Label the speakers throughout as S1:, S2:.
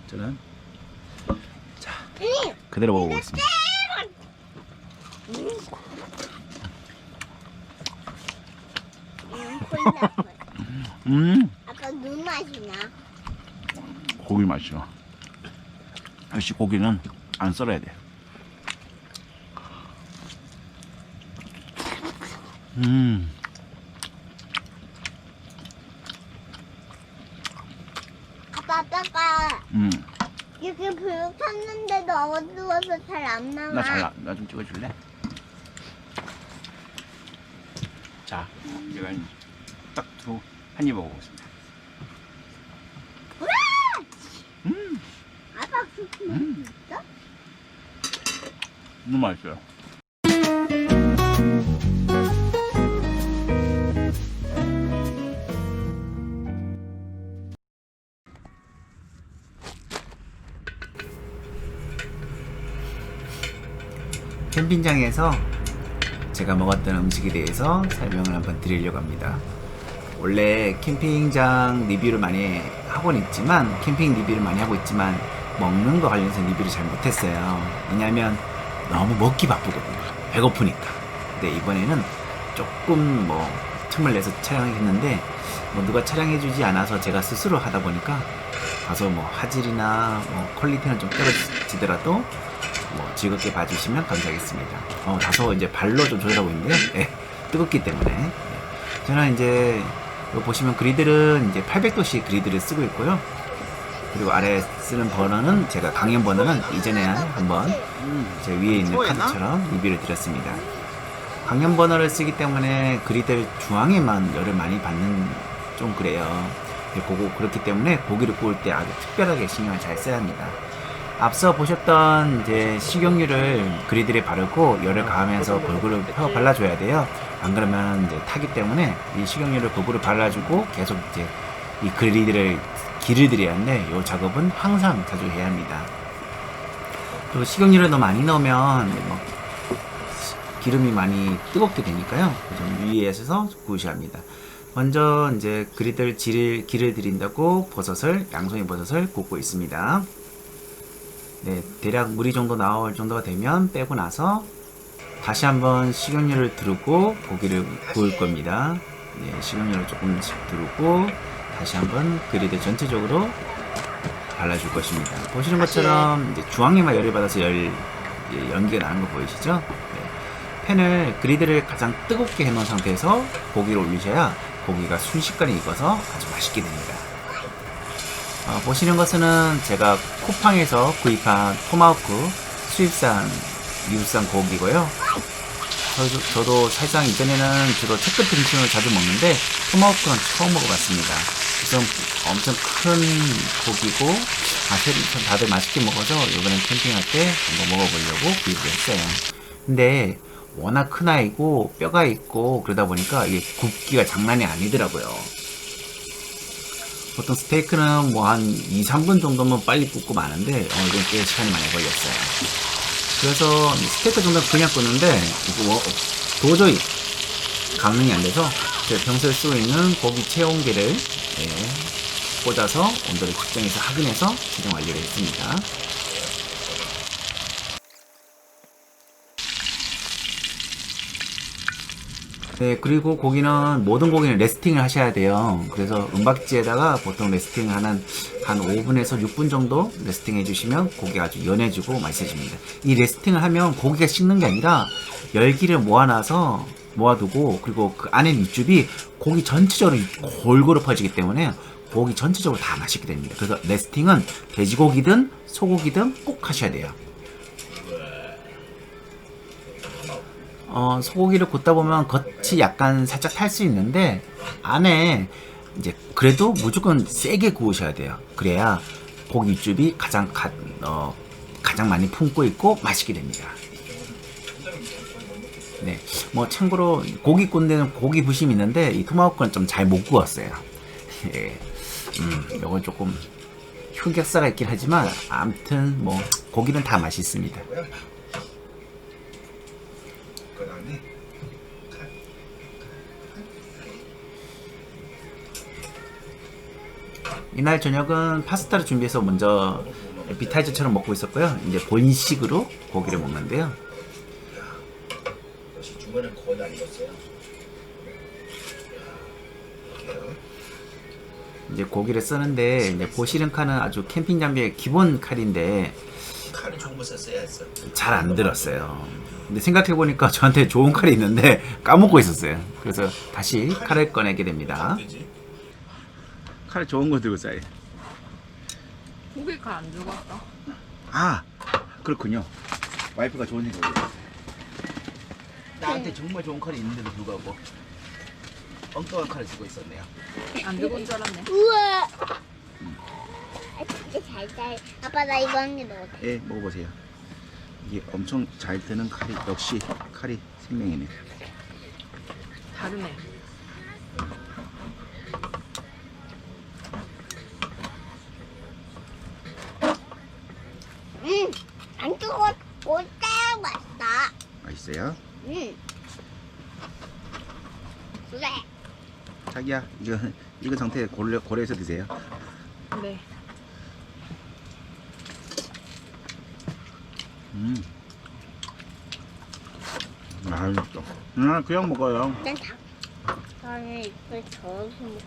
S1: 저는 자 그대로 먹어보겠습니다.
S2: 아빠 눈 맛이 나.
S1: 고기 맛이요. 역시 고기는 안 썰어야 돼.
S2: 아빠가 이렇게 불 켰는데도 어두워서 잘 안 나와.
S1: 나 좀 찍어줄래? 자, 제가 딱 한 입 먹어보겠습니다.
S2: 아빠 그렇게 맛있어?
S1: 너무 맛있어요. 캠핑장에서 제가 먹었던 음식에 대해서 설명을 한번 드리려고 합니다. 원래 캠핑장 리뷰를 많이 하고는 있지만 먹는 거 관련해서 리뷰를 잘 못했어요. 왜냐하면 너무 먹기 바쁘거든요. 배고프니까. 근데 이번에는 조금 틈을 내서 촬영했는데 누가 촬영해주지 않아서 제가 스스로 하다 보니까 다소 화질이나 퀄리티는 좀 떨어지더라도 즐겁게 봐주시면 감사하겠습니다. 다소 이제 발로 좀 조절하고 있는데요. 네, 뜨겁기 때문에. 네. 저는 이제 보시면 그리들은 이제 800도씨 그리드를 쓰고 있고요. 그리고 아래 쓰는 버너는 제가 강연 버너는 이전에 한번 제 위에 있는 카드처럼 리뷰를 드렸습니다. 강연 버너를 쓰기 때문에 그리들 중앙에만 열을 많이 받는 좀 그래요. 그렇기 때문에 고기를 구울 때 아주 특별하게 신경을 잘 써야 합니다. 앞서 보셨던 이제 식용유를 그리들에 바르고 열을 가하면서 골고루 펴 발라줘야 돼요. 안 그러면 이제 타기 때문에 이 식용유를 골고루 발라주고 계속 이제 이 그리들을 기를 들여야 하는데 이 작업은 항상 자주 해야 합니다. 그리고 식용유를 너무 많이 넣으면 기름이 많이 뜨겁게 되니까요. 좀 유의해서 구우셔야 합니다. 먼저 이제 그리들 기를 들인다고 양송이 버섯을 굽고 있습니다. 네, 대략 물이 정도 나올 정도가 되면 빼고 나서 다시 한번 식용유를 두르고 고기를 구울 겁니다. 네, 식용유를 조금씩 두르고 다시 한번 그리들 전체적으로 발라줄 것입니다. 보시는 것처럼 이제 중앙에만 열을 받아서 연기가 나는 거 보이시죠? 네. 팬을 그리들을 가장 뜨겁게 해놓은 상태에서 고기를 올리셔야 고기가 순식간에 익어서 아주 맛있게 됩니다. 보시는 것은 제가 쿠팡에서 구입한 토마호크 수입산 미국산 고기고요. 저도 사실상 이전에는 주로 체크 등심을 자주 먹는데 토마호크는 처음 먹어봤습니다. 그래서 엄청 큰 고기고 다들 맛있게 먹어서 이번엔 캠핑할 때 한번 먹어보려고 구입을 했어요. 근데 워낙 큰 아이고 뼈가 있고 그러다 보니까 이게 굽기가 장난이 아니더라고요. 보통 스테이크는 한 2-3분 정도면 빨리 굽고 마는데 이건 꽤 시간이 많이 걸렸어요. 그래서 스테이크 정도는 그냥 굽는데 이거 도저히 감능이 안 돼서 제가 평소에 쓰고 있는 고기 체온계를 꽂아서 온도를 측정해서 확인해서 최종 완료를 했습니다. 네, 그리고 모든 고기는 레스팅을 하셔야 돼요. 그래서 은박지에다가 보통 레스팅 한 5분에서 6분 정도 레스팅 해주시면 고기가 아주 연해지고 맛있어집니다. 이 레스팅을 하면 고기가 식는 게 아니라 열기를 모아두고 그리고 그 안에 밑줄이 고기 전체적으로 골고루 퍼지기 때문에 고기 전체적으로 다 맛있게 됩니다. 그래서 레스팅은 돼지고기든 소고기든 꼭 하셔야 돼요. 소고기를 굽다 보면 겉이 약간 살짝 탈 수 있는데 안에 이제 그래도 무조건 세게 구우셔야 돼요. 그래야 고기 육즙이 가장 많이 품고 있고 맛있게 됩니다. 네, 참고로 고기 굽는 데는 고기 부심이 있는데 이 토마호크는 좀 잘 못 구웠어요. 예, 요건 조금 흑역사가 있긴 하지만 아무튼 고기는 다 맛있습니다. 이날 저녁은 파스타를 준비해서 먼저 에피타이저처럼 먹고 있었고요. 이제 본식으로 고기를 먹는데요.
S3: 중간에 거의 안 익었어요.
S1: 이제 고기를 쓰는데 이제 보시는 칼은 아주 캠핑 장비의 기본 칼인데
S3: 칼을 조금 썼어야 했어.
S1: 잘 안 들었어요. 근데 생각해보니까 저한테 좋은 칼이 있는데 까먹고 있었어요. 그래서 다시 칼을 꺼내게 됩니다. 칼 좋은 거 들고 써야 돼.
S4: 고기 칼안 들고 왔어?
S1: 아, 그렇군요. 와이프가 좋은 생각을 했어요. 나한테 정말 좋은 칼이 있는데도 불구하고 엉뚱한 칼을 쓰고 있었네요.
S4: 안 들고 온 줄 알았네.
S2: 우와. 아, 진짜 잘 잘. 아빠 나 이거 한 개 넣어도 돼.
S1: 예, 먹어보세요. 이게 엄청 잘 드는 칼이 역시 칼이 생명이네.
S4: 다르네.
S2: 안 뜨거워. 오딱 맛있다.
S1: 맛있어요?
S2: 그래.
S1: 자기야, 이거 상태 고려해서 드세요.
S4: 네.
S1: 맛있어. 그냥 먹어요.
S2: 난 다. 나는 이걸 저렇게 먹고.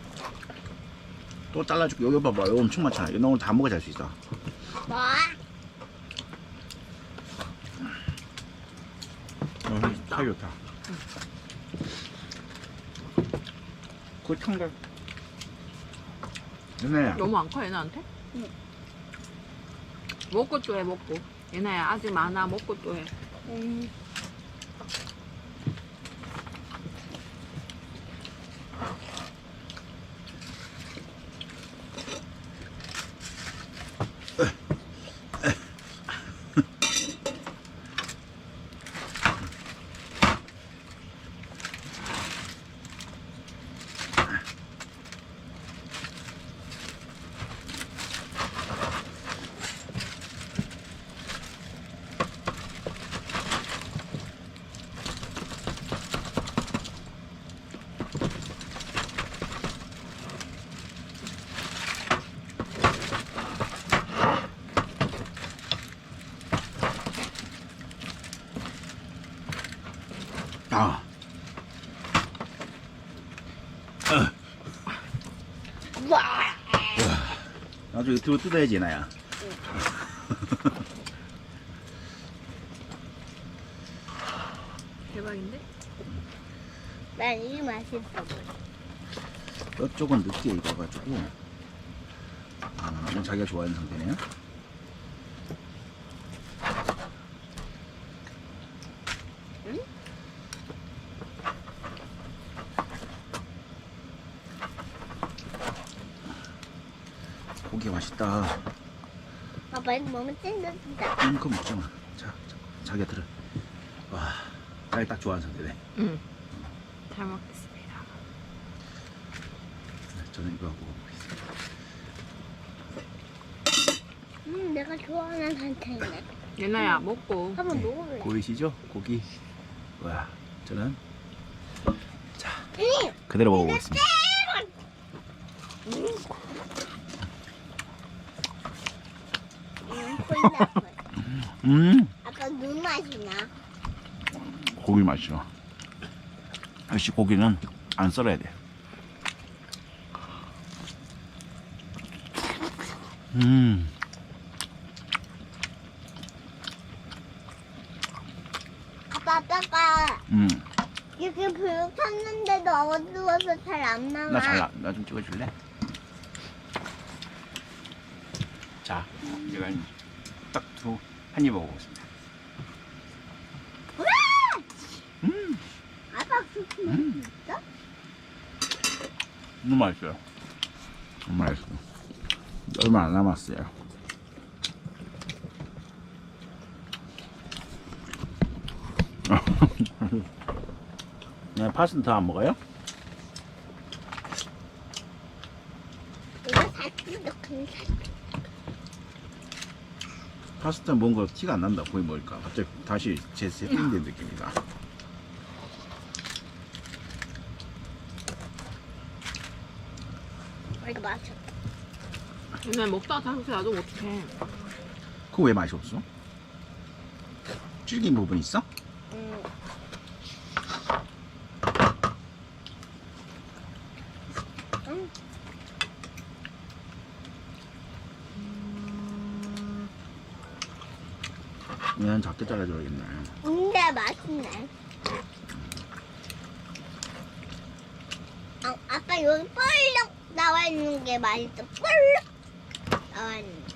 S1: 또 잘라줄게. 여기 봐봐. 이거 엄청 많잖아. 이거 너 오늘 다 먹어 잘 수 있어.
S2: 뭐?
S1: 사이 좋다. 그거 청각. 얘네
S4: 너무 안 커, 얘나한테?
S2: 응.
S4: 먹고 또 해, 먹고. 얘나야, 아직 많아. 먹고 또 해.
S1: 아.
S2: 와.
S1: 나중에 이거 뜯어야지 나야.
S4: 대박인데?
S2: 난 이게 맛있어.
S1: 이쪽은 늦게 익어가지고 이건 자기가 좋아하는 상태네요. 고기 맛있다.
S2: 아빠 이거 먹으면 찐득찐득.
S1: 그거 먹잖아. 자기가 들어. 와, 자기 딱 좋아하는 상태네.
S4: 응. 잘 먹겠습니다.
S1: 저는 이거 먹어보겠습니다.
S2: 내가 좋아하는 상태네.
S4: 얘나야, 먹고.
S2: 한번 먹어볼래?
S1: 보이시죠? 고기. 와, 저는 자
S2: 응.
S1: 그대로 먹어보겠습니다.
S2: 콜라. 아빠 눈 맛이나?
S1: 고기 맛이요. 역시 고기는 안 썰어야 돼.
S2: 아빠가 이렇게 불 켰는데도 어두워서 잘 안 나와.
S1: 나 좀 찍어줄래? 자, 제가 딱 두고 한 입 먹어보겠습니다.
S2: 아빠 그렇게 먹을 수 있어?
S1: 너무 맛있어요. 너무 맛있어요. 얼마 안 남았어요. 네, 파스타 안 먹어요?
S2: 이거 사치도
S1: 파스타 먹은 거 티가 안 난다. 거의 먹으니까 갑자기 다시 재세팅된 느낌이다.
S2: 이거 맛있어.
S4: 얘네 먹다가 다 그렇게 놔두면 어떡해.
S5: 그거 왜 맛이 없어? 질긴 부분 있어?
S2: 응. 응.
S5: 얘는 작게 잘라줘야겠네.
S2: 근데 맛있네. 아빠 여기 뻘럭 나와 있는 게 맛있어. 뻘럭 나와 있는 게.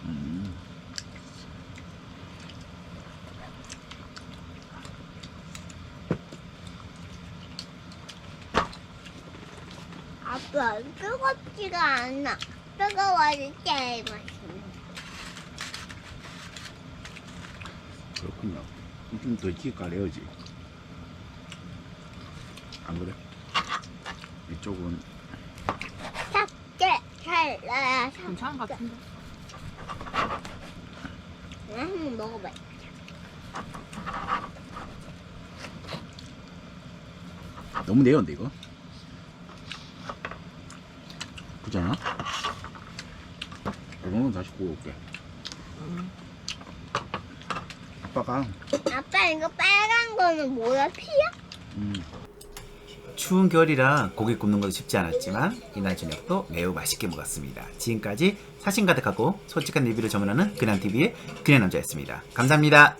S2: 아빠 뜨겁지가 않아. 뜨거워질 때 맛있네.
S5: 그렇군요. 좀 더 익게 가려야지. 안 그래? 이쪽은
S2: 작게 잘라야
S4: 괜찮은 것 같은데.
S2: 한번 먹어봐.
S5: 너무 내연데 이거? 그렇지 않아? 이거는 다시 구워올게. 아빠가
S2: 아빠 이거 빨간 거는 뭐야? 피야?
S1: 추운 겨울이라 고기 굽는 것도 쉽지 않았지만 이날 저녁도 매우 맛있게 먹었습니다. 지금까지 사심 가득하고 솔직한 리뷰를 전문하는 그냥TV의 그냥남자였습니다. 감사합니다.